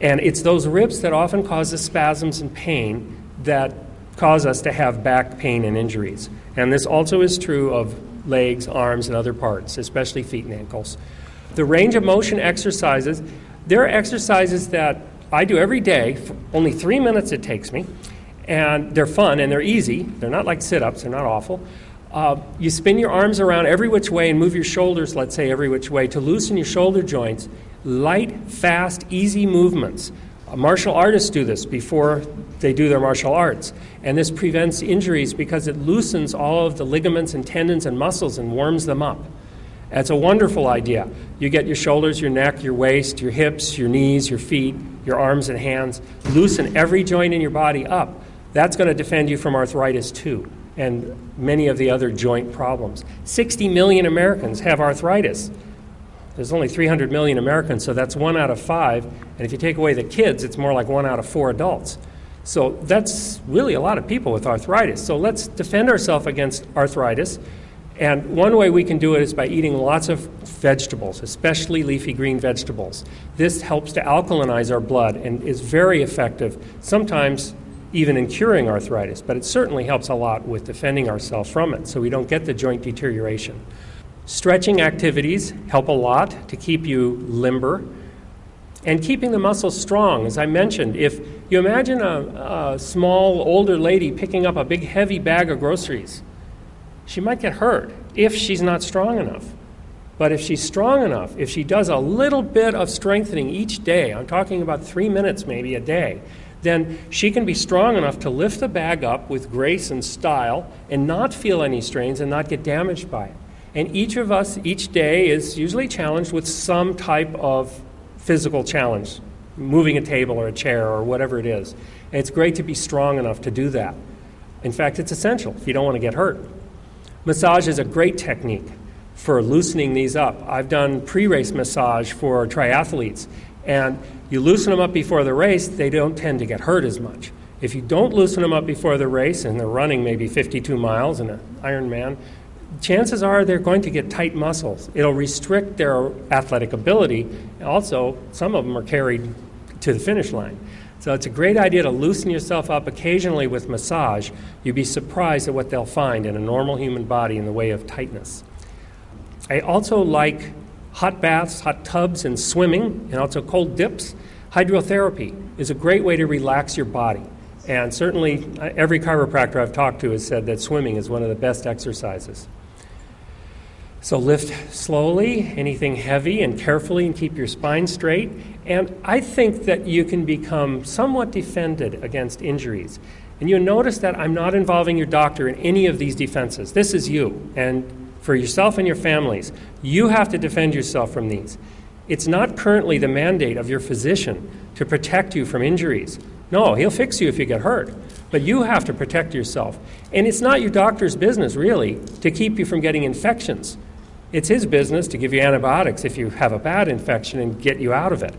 And it's those rips that often cause the spasms and pain that cause us to have back pain and injuries. And this also is true of legs, arms, and other parts, especially feet and ankles. The range of motion exercises, there are exercises that I do every day, for only 3 minutes it takes me, and they're fun and they're easy. They're not like sit-ups, they're not awful. You spin your arms around every which way and move your shoulders, let's say, every which way to loosen your shoulder joints. Light, fast, easy movements. Martial artists do this before they do their martial arts. And this prevents injuries because it loosens all of the ligaments and tendons and muscles and warms them up. That's a wonderful idea. You get your shoulders, your neck, your waist, your hips, your knees, your feet, your arms and hands. Loosen every joint in your body up. That's going to defend you from arthritis too, and many of the other joint problems. 60 million Americans have arthritis. There's only 300 million Americans, so that's 1 out of 5. And if you take away the kids, it's more like 1 out of 4 adults. So that's really a lot of people with arthritis. So let's defend ourselves against arthritis. And one way we can do it is by eating lots of vegetables, especially leafy green vegetables. This helps to alkalinize our blood and is very effective, sometimes even in curing arthritis, but it certainly helps a lot with defending ourselves from it so we don't get the joint deterioration. Stretching activities help a lot to keep you limber and keeping the muscles strong. As I mentioned, if you imagine a small older lady picking up a big heavy bag of groceries, she might get hurt if she's not strong enough. But if she's strong enough, if she does a little bit of strengthening each day, I'm talking about 3 minutes maybe a day, then she can be strong enough to lift the bag up with grace and style and not feel any strains and not get damaged by it. And each of us, each day, is usually challenged with some type of physical challenge, moving a table or a chair or whatever it is. And it's great to be strong enough to do that. In fact, it's essential if you don't want to get hurt. Massage is a great technique for loosening these up. I've done pre-race massage for triathletes, and you loosen them up before the race, they don't tend to get hurt as much. If you don't loosen them up before the race, and they're running maybe 52 miles in an Ironman, chances are they're going to get tight muscles. It'll restrict their athletic ability. Also, some of them are carried to the finish line. So it's a great idea to loosen yourself up occasionally with massage. You'd be surprised at what they'll find in a normal human body in the way of tightness. I also like hot baths, hot tubs, and swimming, and also cold dips. Hydrotherapy is a great way to relax your body. And certainly every chiropractor I've talked to has said that swimming is one of the best exercises. So lift slowly, anything heavy, and carefully, and keep your spine straight. And I think that you can become somewhat defended against injuries. And you'll notice that I'm not involving your doctor in any of these defenses. This is you. And for yourself and your families, you have to defend yourself from these. It's not currently the mandate of your physician to protect you from injuries. No, he'll fix you if you get hurt. But you have to protect yourself. And it's not your doctor's business, really, to keep you from getting infections. It's his business to give you antibiotics if you have a bad infection and get you out of it.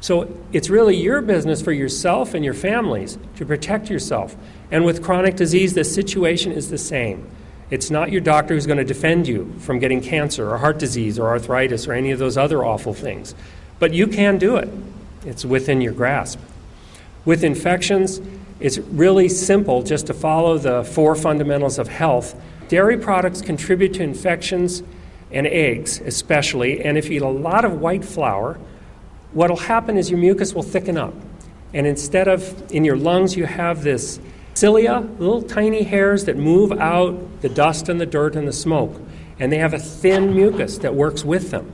So it's really your business for yourself and your families to protect yourself. And with chronic disease, the situation is the same. It's not your doctor who's going to defend you from getting cancer or heart disease or arthritis or any of those other awful things. But you can do it. It's within your grasp. With infections, it's really simple just to follow the 4 fundamentals of health. Dairy products contribute to infections, and eggs especially, and if you eat a lot of white flour, what will happen is your mucus will thicken up. And instead of in your lungs, you have this cilia, little tiny hairs that move out the dust and the dirt and the smoke. And they have a thin mucus that works with them.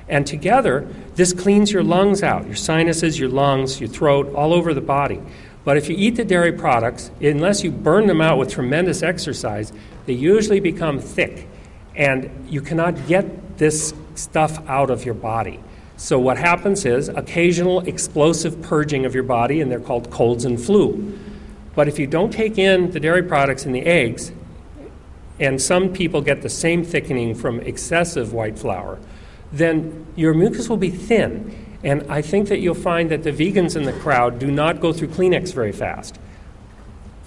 And together, this cleans your lungs out, your sinuses, your lungs, your throat, all over the body. But if you eat the dairy products, unless you burn them out with tremendous exercise, they usually become thick. And you cannot get this stuff out of your body. So what happens is occasional explosive purging of your body, and they're called colds and flu. But if you don't take in the dairy products and the eggs, and some people get the same thickening from excessive white flour, then your mucus will be thin. And I think that you'll find that the vegans in the crowd do not go through Kleenex very fast.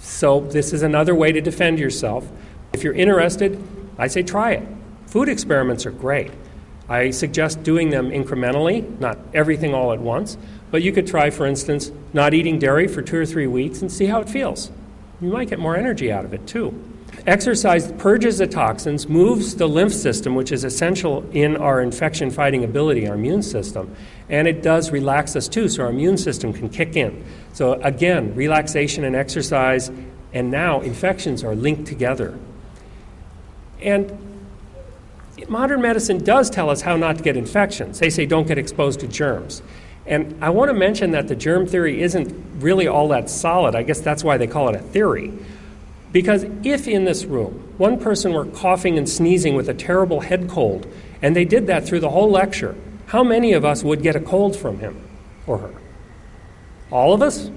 So this is another way to defend yourself. If you're interested, I say try it. Food experiments are great. I suggest doing them incrementally, not everything all at once, but you could try, for instance, not eating dairy for 2 or 3 weeks and see how it feels. You might get more energy out of it too. Exercise purges the toxins, moves the lymph system, which is essential in our infection-fighting ability, our immune system, and it does relax us too, so our immune system can kick in. So again, relaxation and exercise, and now infections are linked together. And modern medicine does tell us how not to get infections. They say don't get exposed to germs. And I want to mention that the germ theory isn't really all that solid. I guess that's why they call it a theory. Because if in this room one person were coughing and sneezing with a terrible head cold, and they did that through the whole lecture, how many of us would get a cold from him or her? All of us?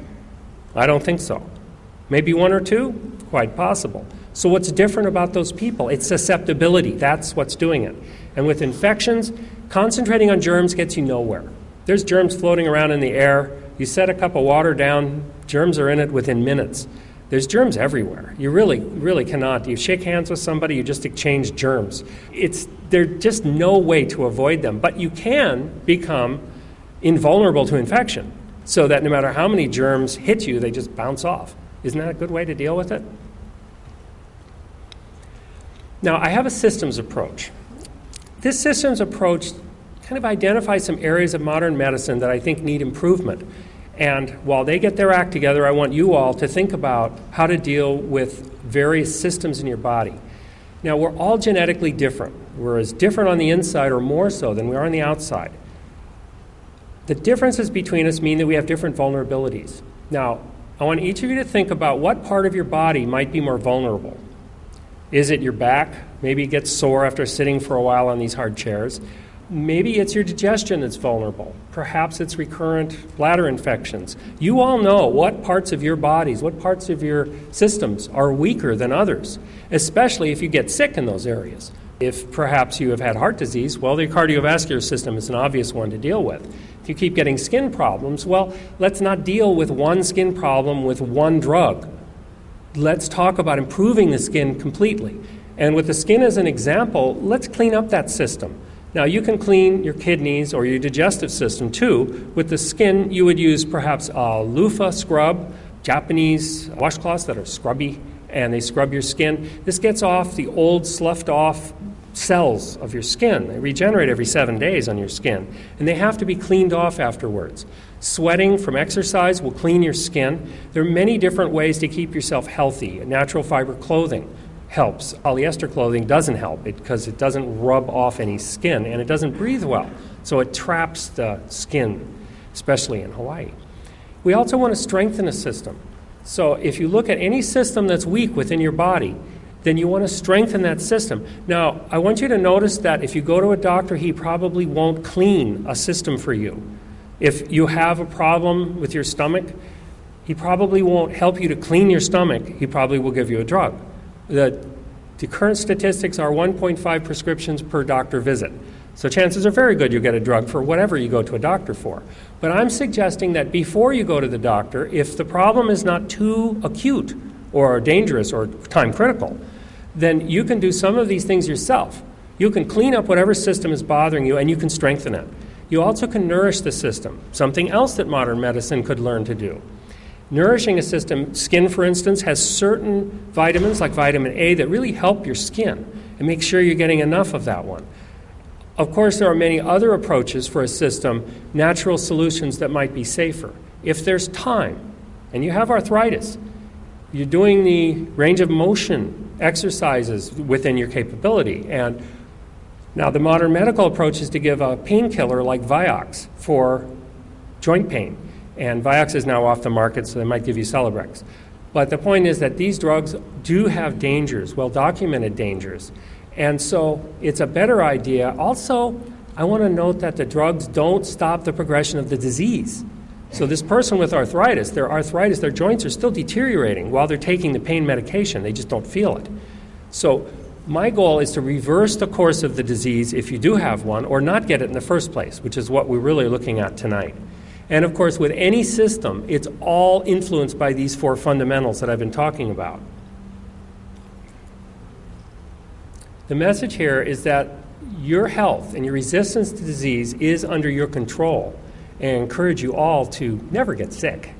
I don't think so. Maybe 1 or 2? Quite possible. So what's different about those people? It's susceptibility. That's what's doing it. And with infections, concentrating on germs gets you nowhere. There's germs floating around in the air. You set a cup of water down, germs are in it within minutes. There's germs everywhere. You really cannot. You shake hands with somebody, you just exchange germs. There's just no way to avoid them. But you can become invulnerable to infection so that no matter how many germs hit you, they just bounce off. Isn't that a good way to deal with it? Now, I have a systems approach. This systems approach kind of identifies some areas of modern medicine that I think need improvement. And while they get their act together, I want you all to think about how to deal with various systems in your body. Now, we're all genetically different. We're as different on the inside or more so than we are on the outside. The differences between us mean that we have different vulnerabilities. Now, I want each of you to think about what part of your body might be more vulnerable. Is it your back? Maybe it gets sore after sitting for a while on these hard chairs. Maybe it's your digestion that's vulnerable. Perhaps it's recurrent bladder infections. You all know what parts of your bodies, what parts of your systems are weaker than others, especially if you get sick in those areas. If perhaps you have had heart disease, well, the cardiovascular system is an obvious one to deal with. If you keep getting skin problems, well, let's not deal with one skin problem with one drug. Let's talk about improving the skin completely. And with the skin as an example, let's clean up that system. Now, you can clean your kidneys or your digestive system too. With the skin, you would use perhaps a loofah scrub, Japanese washcloths that are scrubby, and they scrub your skin. This gets off the old, sloughed off cells of your skin. They regenerate every 7 days on your skin, and they have to be cleaned off afterwards. Sweating from exercise will clean your skin. There are many different ways to keep yourself healthy. Natural fiber clothing helps. Polyester clothing doesn't help because it doesn't rub off any skin, and it doesn't breathe well, so it traps the skin, especially in Hawaii. We also want to strengthen a system. So if you look at any system that's weak within your body, then you want to strengthen that system. Now, I want you to notice that if you go to a doctor, he probably won't clean a system for you. If you have a problem with your stomach, he probably won't help you to clean your stomach. He probably will give you a drug. The current statistics are 1.5 prescriptions per doctor visit. So chances are very good you'll get a drug for whatever you go to a doctor for. But I'm suggesting that before you go to the doctor, if the problem is not too acute or dangerous or time critical, then you can do some of these things yourself. You can clean up whatever system is bothering you, and you can strengthen it. You also can nourish the system, something else that modern medicine could learn to do. Nourishing a system, skin for instance, has certain vitamins like vitamin A that really help your skin, and make sure you're getting enough of that one. Of course, there are many other approaches for a system, natural solutions that might be safer. If there's time, and you have arthritis, you're doing the range of motion exercises within your capability. And now the modern medical approach is to give a painkiller like Vioxx for joint pain. And Vioxx is now off the market, so they might give you Celebrex. But the point is that these drugs do have dangers, well-documented dangers. And so it's a better idea. Also, I want to note that the drugs don't stop the progression of the disease. So this person with arthritis, their joints are still deteriorating while they're taking the pain medication. They just don't feel it. So my goal is to reverse the course of the disease if you do have one, or not get it in the first place, which is what we're really looking at tonight. And of course, with any system, it's all influenced by these four fundamentals that I've been talking about. The message here is that your health and your resistance to disease is under your control, and I encourage you all to never get sick.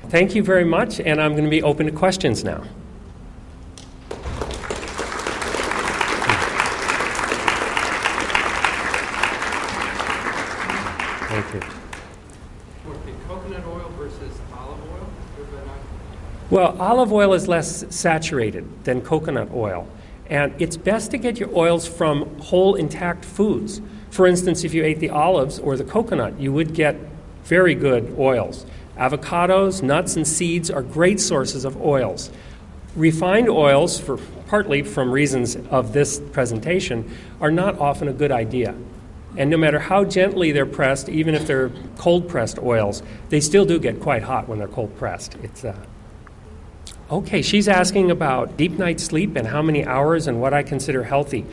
Thank you very much, and I'm going to be open to questions now. Thank you. Coconut oil versus olive oil? Well, olive oil is less saturated than coconut oil. And it's best to get your oils from whole intact foods. For instance, if you ate the olives or the coconut, you would get very good oils. Avocados, nuts, and seeds are great sources of oils. Refined oils, partly from reasons of this presentation, are not often a good idea. And no matter how gently they're pressed, even if they're cold-pressed oils, they still do get quite hot when they're cold-pressed. Okay, she's asking about deep night sleep and how many hours and what I consider healthy.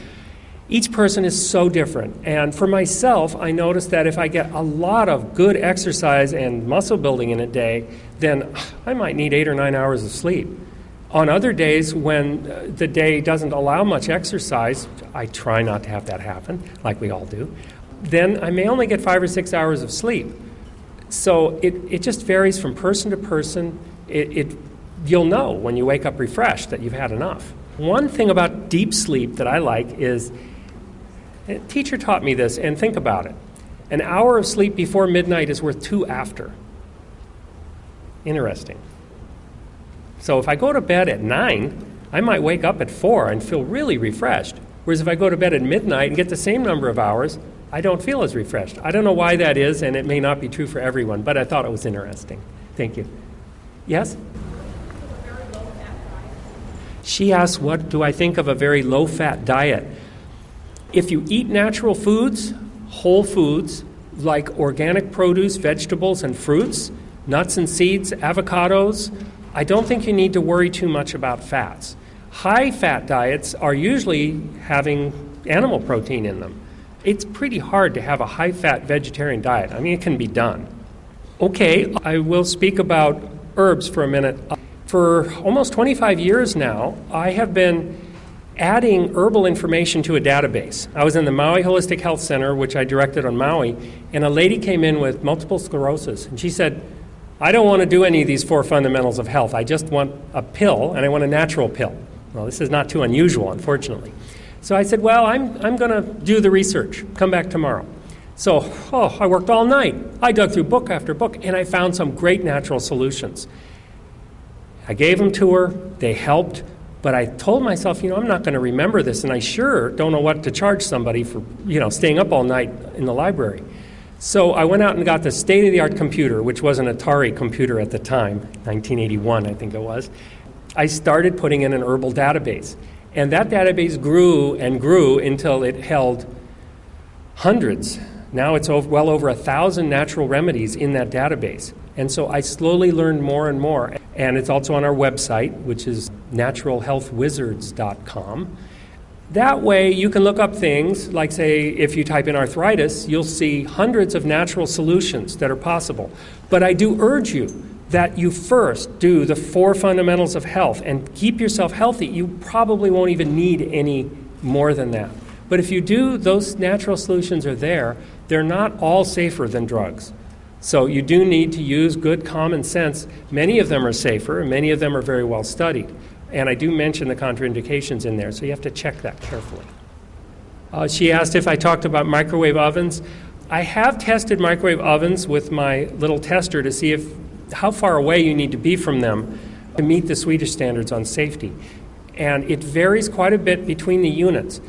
Each person is so different. And for myself, I notice that if I get a lot of good exercise and muscle building in a day, then I might need 8 or 9 hours of sleep. On other days when the day doesn't allow much exercise, I try not to have that happen, like we all do, then I may only get 5 or 6 hours of sleep. So it just varies from person to person. You'll know when you wake up refreshed that you've had enough. One thing about deep sleep that I like is, a teacher taught me this, and think about it. An hour of sleep before midnight is worth 2 after. Interesting. So if I go to bed at 9, I might wake up at 4 and feel really refreshed. Whereas if I go to bed at midnight and get the same number of hours, I don't feel as refreshed. I don't know why that is, and it may not be true for everyone, but I thought it was interesting. Thank you. Yes? She asks, what do I think of a very low-fat diet? If you eat natural foods, whole foods, like organic produce, vegetables, and fruits, nuts and seeds, avocados, I don't think you need to worry too much about fats. High-fat diets are usually having animal protein in them. It's pretty hard to have a high-fat vegetarian diet. I mean, it can be done. Okay, I will speak about herbs for a minute. For almost 25 years now, I have been adding herbal information to a database. I was in the Maui Holistic Health Center, which I directed on Maui, and a lady came in with multiple sclerosis, and she said, I don't want to do any of these 4 fundamentals of health. I just want a pill, and I want a natural pill. Well, this is not too unusual, unfortunately. So I said, well, I'm going to do the research. Come back tomorrow. So, I worked all night. I dug through book after book, and I found some great natural solutions. I gave them to her. They helped. But I told myself, I'm not going to remember this, and I sure don't know what to charge somebody for, staying up all night in the library. So I went out and got the state-of-the-art computer, which was an Atari computer at the time, 1981, I think it was. I started putting in an herbal database. And that database grew and grew until it held hundreds. Now it's well over 1,000 natural remedies in that database. And so I slowly learned more and more. And it's also on our website, which is naturalhealthwizards.com. That way you can look up things like, say, if you type in arthritis, you'll see hundreds of natural solutions that are possible. But I do urge you that you first do the 4 fundamentals of health and keep yourself healthy. You probably won't even need any more than that. But if you do, those natural solutions are there. They're not all safer than drugs. So you do need to use good common sense. Many of them are safer, and many of them are very well studied. And I do mention the contraindications in there, so you have to check that carefully. She asked if I talked about microwave ovens. I have tested microwave ovens with my little tester to see how far away you need to be from them to meet the Swedish standards on safety. And it varies quite a bit between the units.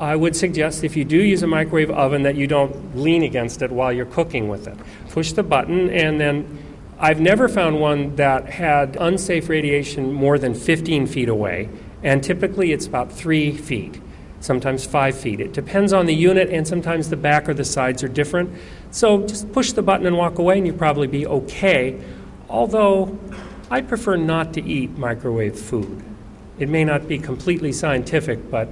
I would suggest if you do use a microwave oven that you don't lean against it while you're cooking with it. Push the button, and then I've never found one that had unsafe radiation more than 15 feet away, and typically it's about 3 feet, sometimes 5 feet. It depends on the unit, and sometimes the back or the sides are different. So just push the button and walk away, and you'll probably be okay, although I prefer not to eat microwave food. It may not be completely scientific, but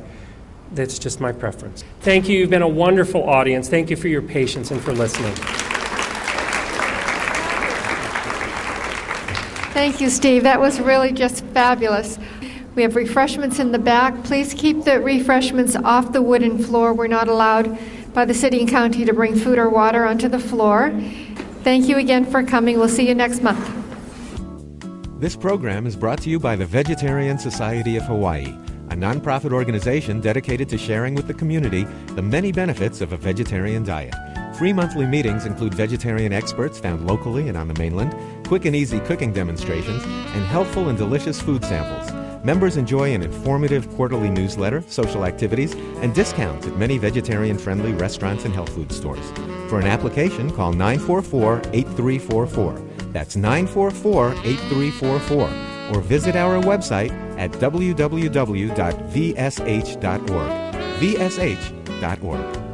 that's just my preference. Thank you. You've been a wonderful audience. Thank you for your patience and for listening. Thank you, Steve. That was really just fabulous. We have refreshments in the back. Please keep the refreshments off the wooden floor. We're not allowed by the city and county to bring food or water onto the floor. Thank you again for coming. We'll see you next month. This program is brought to you by the Vegetarian Society of Hawaii, a nonprofit organization dedicated to sharing with the community the many benefits of a vegetarian diet. Free monthly meetings include vegetarian experts found locally and on the mainland, quick and easy cooking demonstrations, and healthful and delicious food samples. Members enjoy an informative quarterly newsletter, social activities, and discounts at many vegetarian-friendly restaurants and health food stores. For an application, call 944-8344. That's 944-8344. Or visit our website at www.vsh.org. vsh.org.